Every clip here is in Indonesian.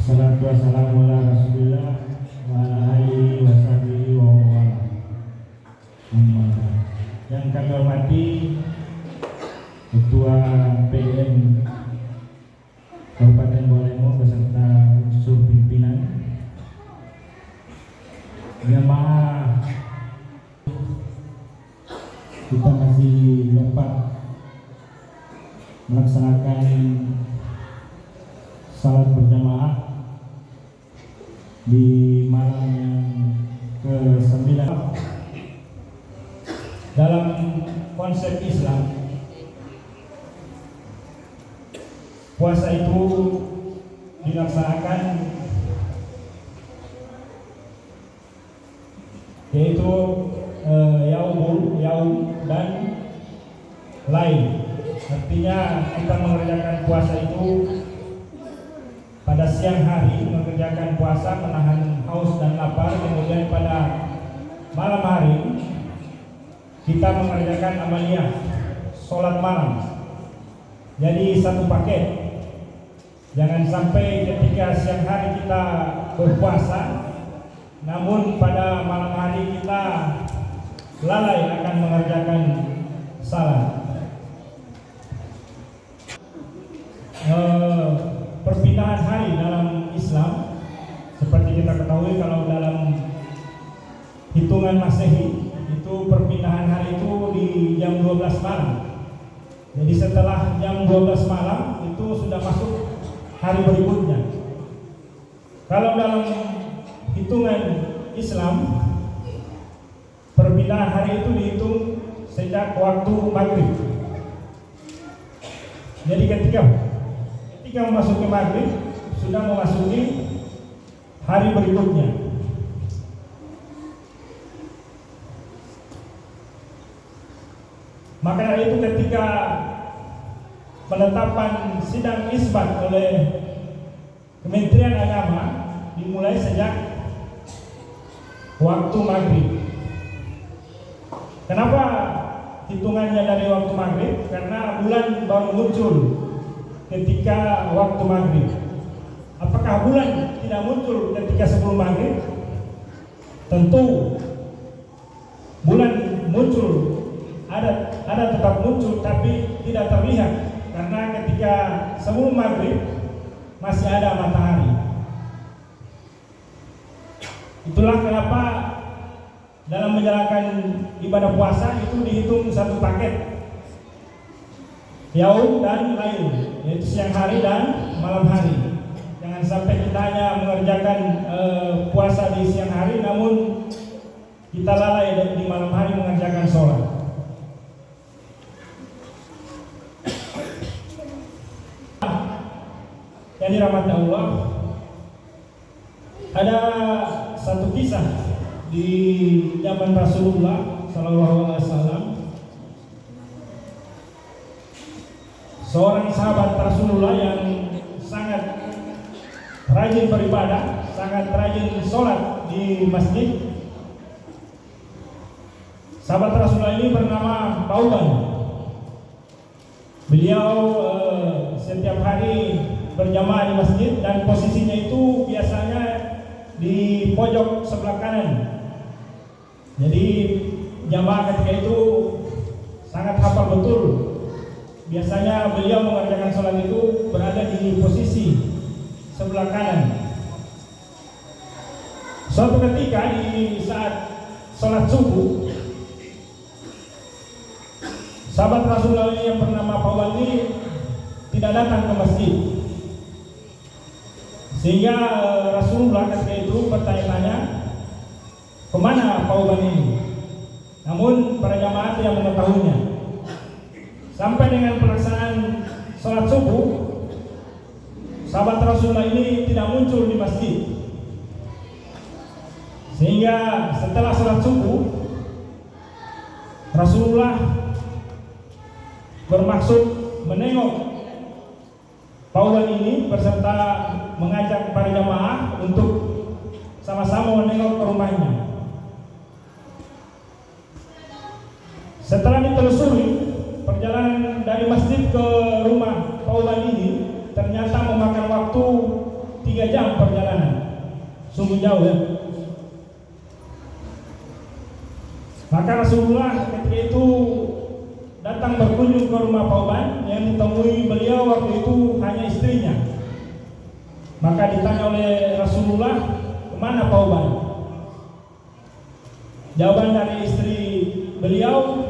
Assalatu wassalamu ala rasulillah wa ala alihi wa sahbihi wa wala. Yang kami hormati Ketua PM Kabupaten Bawalemo beserta unsur pimpinan, jamaah, kita masih dapat melaksanakan salat berjamaah di malam yang ke-9 dalam konsep Islam. Puasa itu dilaksanakan yaitu yaum dan lain. Artinya kita mengerjakan puasa itu pada siang hari, mengerjakan puasa menahan haus dan lapar. Kemudian pada malam hari kita mengerjakan amaliyah sholat malam. Jadi satu paket. Jangan sampai ketika siang hari kita berpuasa, namun pada malam hari kita lalai akan mengerjakan salat. Perpindahan hari dalam Islam, seperti kita ketahui, kalau dalam hitungan Masehi itu perpindahan hari itu di jam 12 malam. Jadi setelah jam 12 malam itu sudah masuk hari berikutnya. Kalau dalam hitungan Islam, perpindahan hari itu dihitung sejak waktu maghrib. Jadi ketika memasuki maghrib sudah memasuki hari berikutnya. Maka itu ketika penetapan sidang isbat oleh Kementerian Agama dimulai sejak waktu maghrib. Kenapa hitungannya dari waktu maghrib? Karena bulan baru muncul ketika waktu maghrib. Apakah bulan tidak muncul ketika sebelum maghrib? Tentu bulan muncul, ada tetap muncul, tapi tidak terlihat karena ketika sebelum maghrib masih ada matahari. Itulah kenapa dalam menjalankan ibadah puasa itu dihitung satu paket, yaum dan lain, yaitu siang hari dan malam hari. Jangan sampai kita hanya mengerjakan puasa di siang hari, namun kita lalai di malam hari mengerjakan sholat. Yang dirahmati Allah, ada satu kisah di zaman Rasulullah Sallallahu Alaihi Wasallam. Seorang sahabat Rasulullah yang sangat rajin beribadah, sangat rajin sholat di masjid. Sahabat Rasulullah ini bernama Tauban. Beliau setiap hari berjamaah di masjid dan posisinya itu biasanya di pojok sebelah kanan. Jadi jamaah ketika itu sangat hafal betul. Biasanya beliau mengerjakan sholat itu berada di posisi sebelah kanan. Suatu ketika di saat sholat subuh, sahabat Rasulullah yang bernama Paul ini tidak datang ke masjid. Sehingga Rasulullah ketika itu bertanya-tanya, kemana Pauban ini? Namun para jamaah tidak mengetahuinya. Sampai dengan pelaksanaan sholat subuh, sahabat Rasulullah ini tidak muncul di masjid. Sehingga setelah sholat subuh, Rasulullah bermaksud menengok Pauban ini beserta mengajak para jamaah untuk sama-sama menengok ke rumahnya. Setelah ditelusuri, perjalanan dari masjid ke rumah Pauban ini ternyata memakan waktu 3 jam jauh ya. Maka Rasulullah ketika itu datang berkunjung ke rumah Pauban, yang ditemui beliau waktu itu hanya istrinya. Maka ditanya oleh Rasulullah, kemana Pauban? Jawaban dari istri beliau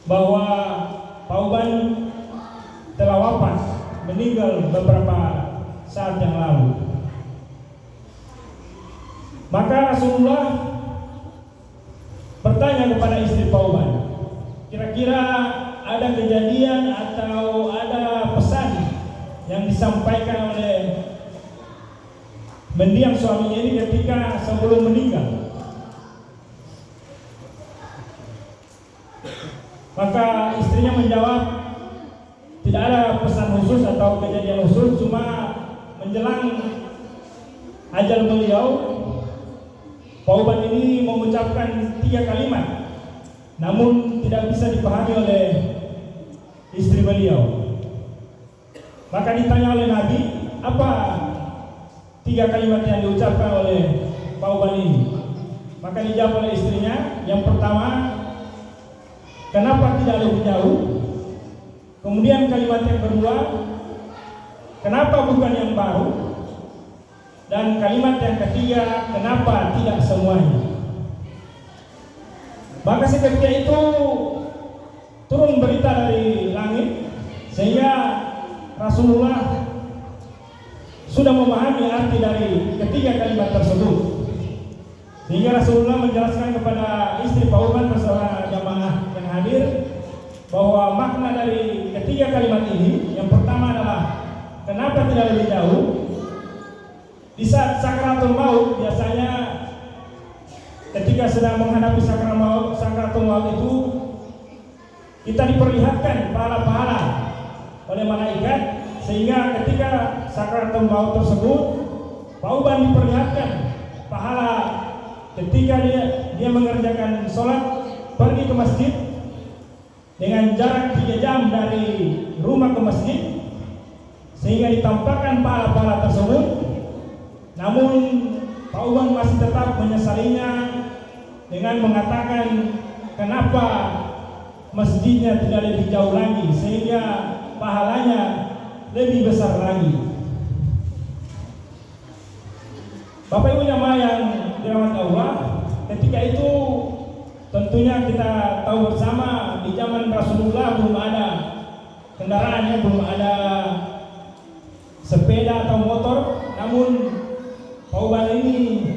bahwa Pauban telah wafat, meninggal beberapa saat yang lalu. Maka Rasulullah bertanya kepada istri Pauban, kira-kira ada kejadian atau ada pesan yang disampaikan oleh mendiang suaminya ini ketika sebelum meninggal? Maka istrinya menjawab, tidak ada pesan khusus atau kejadian khusus, cuma menjelang ajal beliau, Pauban ini mengucapkan 3 kalimat, namun tidak bisa dipahami oleh istri beliau. Maka ditanya oleh Nabi, apa 3 kalimat yang diucapkan oleh Pauban ini? Maka dijawab oleh istrinya, yang pertama, kenapa tidak lebih jauh? Kemudian kalimat yang kedua, kenapa bukan yang baru? Dan kalimat yang ketiga, kenapa tidak semuanya? Maka seketika itu turun berita dari langit, sehingga Rasulullah sudah memahami arti dari ketiga kalimat tersebut. Sehingga Rasulullah menjelaskan kepada istri Pauban bersama jamaah yang hadir bahwa makna dari ketiga kalimat ini, yang pertama adalah kenapa tidak lebih jauh. Di saat sakaratul maut, biasanya ketika sedang menghadapi sakaratul maut itu kita diperlihatkan pahala-pahala oleh malaikat, sehingga ketika sakaratul maut tersebut, Pauban diperlihatkan pahala ketika dia mengerjakan sholat, pergi ke masjid dengan jarak 3 jam dari rumah ke masjid, sehingga ditampakkan pahala-pahala tersebut. Namun Pauban masih tetap menyesalinya dengan mengatakan kenapa masjidnya tidak lebih jauh lagi, sehingga pahalanya lebih besar lagi. Bapak Ibu jamaah yang dirahmati Allah, ketika itu tentunya kita tahu bersama di zaman Rasulullah belum ada kendaraannya, belum ada sepeda atau motor. Namun Pauban ini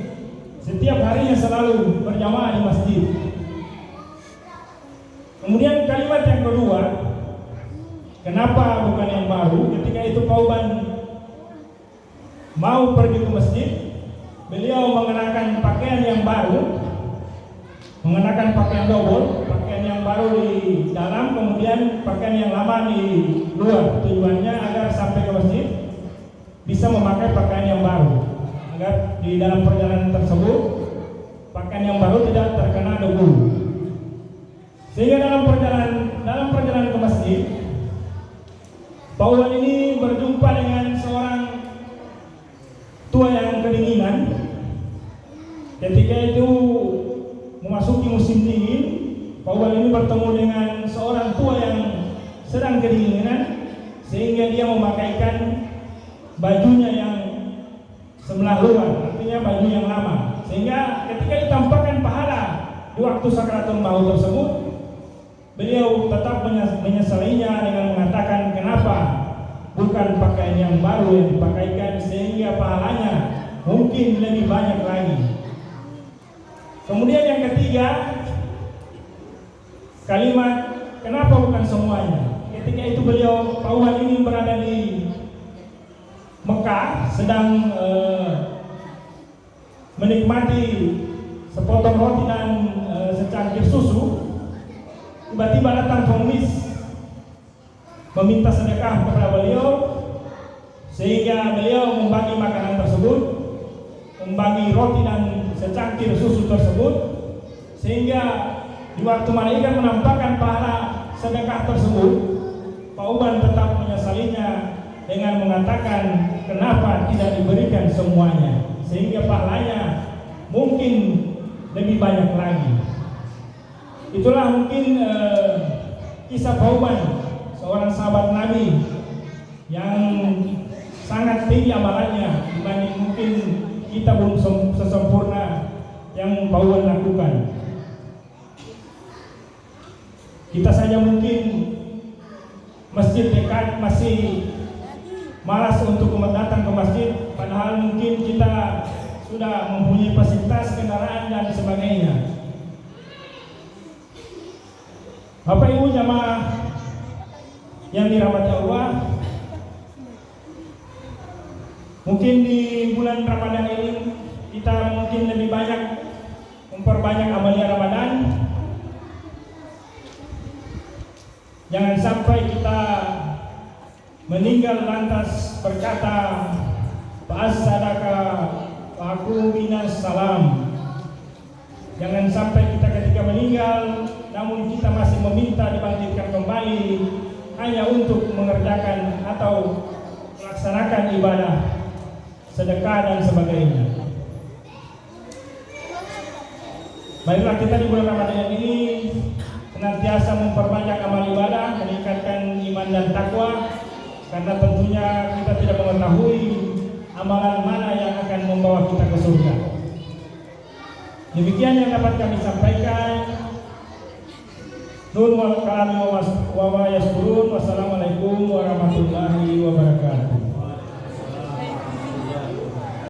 setiap harinya selalu berjamaah di masjid. Kemudian kalimat yang kedua, kenapa bukan yang baru? Ketika itu Pauban mau pergi ke masjid, beliau mengenakan pakaian yang baru, mengenakan pakaian double, pakaian yang baru di dalam, kemudian pakaian yang lama di luar. Tujuannya agar sampai ke masjid bisa memakai pakaian yang baru, agar di dalam perjalanan tersebut pakaian yang baru tidak terkena debu. Sehingga dalam perjalanan ke masjid, Pauban ini berjumpa dengan seorang tua yang kedinginan. Ketika itu memasuki musim dingin, Pauban ini bertemu dengan seorang tua yang sedang kedinginan, sehingga dia memakaikan bajunya yang sebelah luar, artinya baju yang lama. Sehingga ketika ditampakkan pahala di waktu sakaratul maut tersebut, beliau tetap menyesalinya dengan mengatakan kenapa bukan pakaian yang baru yang dipakaikan, sehingga pahalanya mungkin lebih banyak lagi. Kemudian yang ketiga, kalimat kenapa bukan semuanya. Ketika itu beliau, Pauban ini berada di Mekah, sedang menikmati sepotong roti dan secangkir susu. Tiba-tiba datang pengemis meminta sedekah kepada beliau, sehingga beliau membagi makanan tersebut, membagi roti dan secangkir susu tersebut, sehingga di waktu malaikat menampakkan pahala sedekah tersebut, Pauban tetap menyesalinya dengan mengatakan kenapa tidak diberikan semuanya, sehingga pahalanya mungkin lebih banyak lagi. Itulah mungkin kisah Thauban, seorang sahabat Nabi yang sangat tinggi amalannya dibanding mungkin kita belum sesempurna yang Thauban lakukan. Kita saja mungkin masjid dekat masih malas untuk datang ke masjid, padahal mungkin kita sudah mempunyai fasilitas kendaraan dan sebagainya. Bapak Ibu jamaah yang dirahmati Allah, mungkin di bulan Ramadan ini kita mungkin lebih banyak memperbanyak amalia Ramadan. Jangan sampai kita meninggal lantas berkata fa'as-sadaka fa'aku minas salam. Jangan sampai kita ketika meninggal namun kita masih meminta dibangkitkan kembali hanya untuk mengerjakan atau melaksanakan ibadah, sedekah dan sebagainya. Baiklah, kita di bulan Ramadan ini senantiasa memperbanyak amal ibadah, meningkatkan iman dan takwa, karena tentunya kita tidak mengetahui amalan mana yang akan membawa kita ke surga. Demikian yang dapat kami sampaikan. Nun wal kalami wa yaskurun. Wassalamualaikum warahmatullahi wabarakatuh.